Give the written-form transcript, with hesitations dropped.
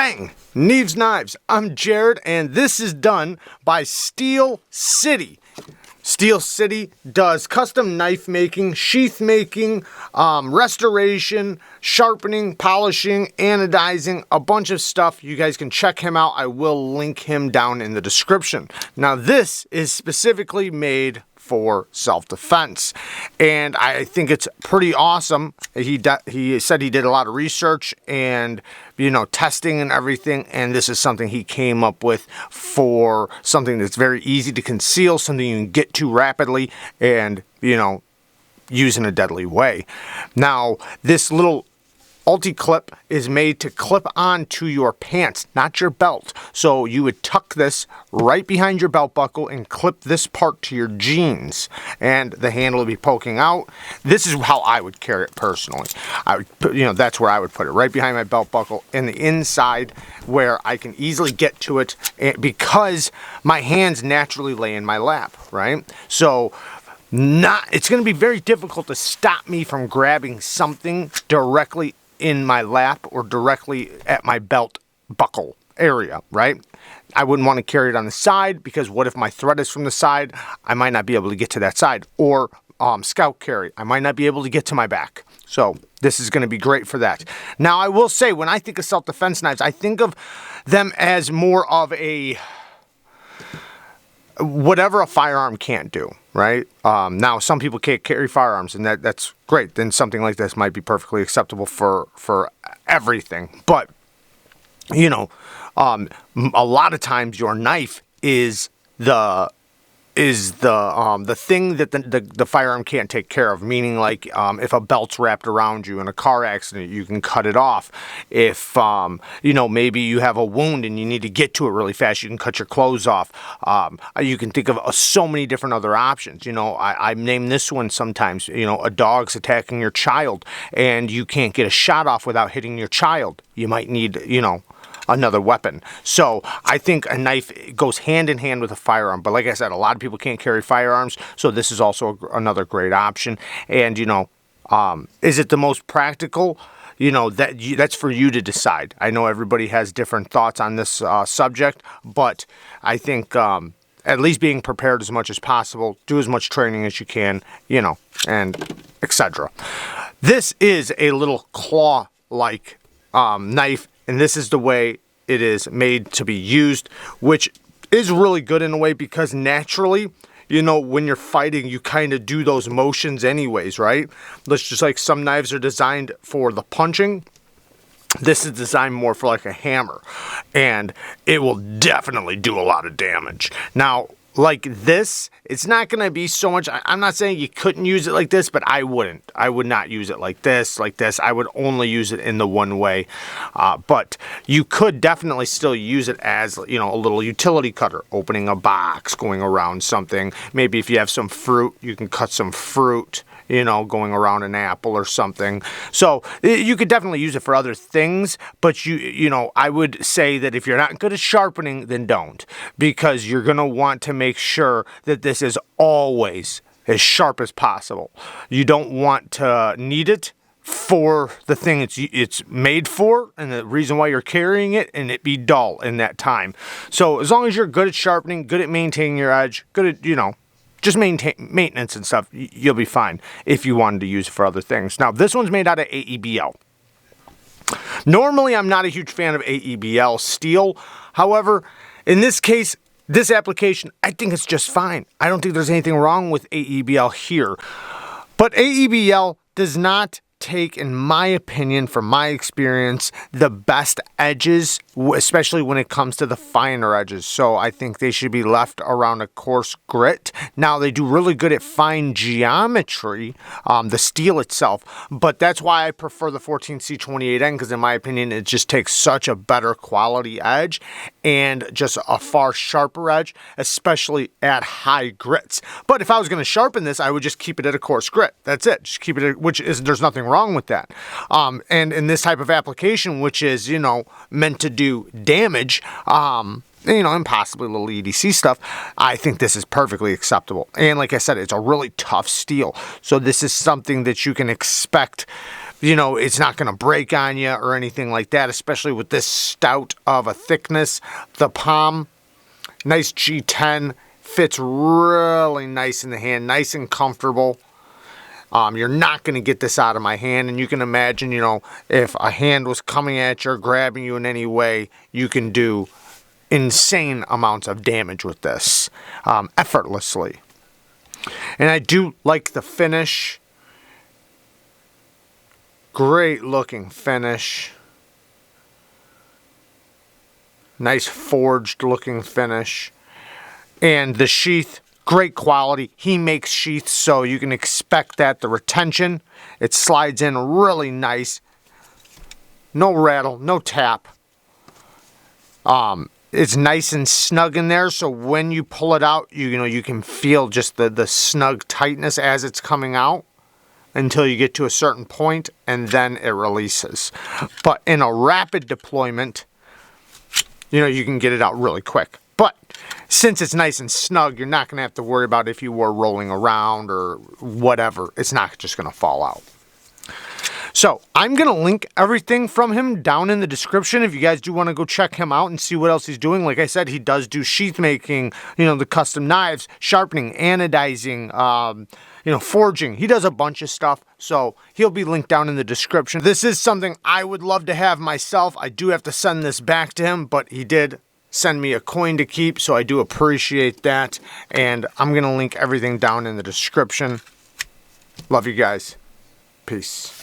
Bang! Neeves Knives. I'm Jared, and this is done by Steel City. Steel City does custom knife making, sheath making, restoration, sharpening, polishing, anodizing, a bunch of stuff. You guys can check him out. I will link him down in the description. Now, this is specifically made for self-defense, and I think it's pretty awesome. He said he did a lot of research and testing and everything, and this is something he came up with for something that's very easy to conceal, something you can get to rapidly and use in a deadly way. Now, this little ulti-clip is made to clip onto your pants, not your belt. So you would tuck this right behind your belt buckle and clip this part to your jeans, and the handle will be poking out. This is how I would carry it personally. I would put, that's where I would put it, right behind my belt buckle in the inside where I can easily get to it, because my hands naturally lay in my lap, right? So it's going to be very difficult to stop me from grabbing something directly in my lap or directly at my belt buckle area, right? I wouldn't want to carry it on the side, because what if my thread is from the side? I might not be able to get to that side. Or scout carry, I might not be able to get to my back. So this is going to be great for that. Now, I will say, when I think of self-defense knives, I think of them as more of a whatever a firearm can't do, right? Now, some people can't carry firearms, and that's great. Then something like this might be perfectly acceptable for everything. But, a lot of times your knife is the thing that the firearm can't take care of, meaning like if a belt's wrapped around you in a car accident, you can cut it off. If maybe you have a wound and you need to get to it really fast, you can cut your clothes off. You can think of so many different other options. I name this one sometimes. A dog's attacking your child and you can't get a shot off without hitting your child. You might need another weapon. So I think a knife goes hand in hand with a firearm. But like I said, a lot of people can't carry firearms, so this is also another great option. And is it the most practical? That's for you to decide. I know everybody has different thoughts on this subject, but I think at least being prepared as much as possible, do as much training as you can, and etc. This is a little claw-like knife, and this is the way it is made to be used, which is really good in a way, because naturally, when you're fighting, you kind of do those motions anyways, right? Let's just like some knives are designed for the punching. This is designed more for like a hammer, and it will definitely do a lot of damage. Now, like this, it's not going to be so much. I'm not saying you couldn't use it like this, but I wouldn't. I would not use it like this, I would only use it in the one way. But you could definitely still use it as, a little utility cutter, opening a box, going around something. Maybe if you have some fruit, you can cut some fruit, going around an apple or something. So you could definitely use it for other things, but I would say that if you're not good at sharpening, then don't, because you're going to want to make sure that this is always as sharp as possible. You don't want to need it for the thing it's made for, and the reason why you're carrying it, and it be dull in that time. So as long as you're good at sharpening, good at maintaining your edge, good at, just maintenance and stuff, you'll be fine if you wanted to use it for other things. Now, this one's made out of AEBL. Normally, I'm not a huge fan of AEBL steel. However, in this case, this application, I think it's just fine. I don't think there's anything wrong with AEBL here. But AEBL does not take, in my opinion, from my experience, the best edges, especially when it comes to the finer edges. So I think they should be left around a coarse grit. Now, they do really good at fine geometry, the steel itself, but that's why I prefer the 14C28N, because in my opinion, it just takes such a better quality edge and just a far sharper edge, especially at high grits. But if I was going to sharpen this, I would just keep it at a coarse grit. That's it. Just keep it at, there's nothing wrong with that. And in this type of application, which is, meant to do damage, and possibly a little EDC stuff, I think this is perfectly acceptable. And like I said, it's a really tough steel. So this is something that you can expect, you know, it's not going to break on you or anything like that, especially with this stout of a thickness. The palm, nice G10, fits really nice in the hand, nice and comfortable. You're not going to get this out of my hand, and you can imagine, you know, if a hand was coming at you or grabbing you in any way, you can do insane amounts of damage with this effortlessly. And I do like the finish. Great looking finish. Nice forged looking finish. And the sheath, great quality. He makes sheaths, so you can expect that. The retention, it slides in really nice. No rattle, no tap. It's nice and snug in there, so when you pull it out, you know, you can feel just the snug tightness as it's coming out until you get to a certain point, and then it releases. But in a rapid deployment, you know, you can get it out really quick. But since it's nice and snug, you're not going to have to worry about if you were rolling around or whatever. It's not just going to fall out. So I'm going to link everything from him down in the description if you guys do want to go check him out and see what else he's doing. Like I said, he does do sheath making, you know, the custom knives, sharpening, anodizing, you know, forging. He does a bunch of stuff, so he'll be linked down in the description. This is something I would love to have myself. I do have to send this back to him, but he did send me a coin to keep, so I do appreciate that. And I'm going to link everything down in the description. Love you guys. Peace.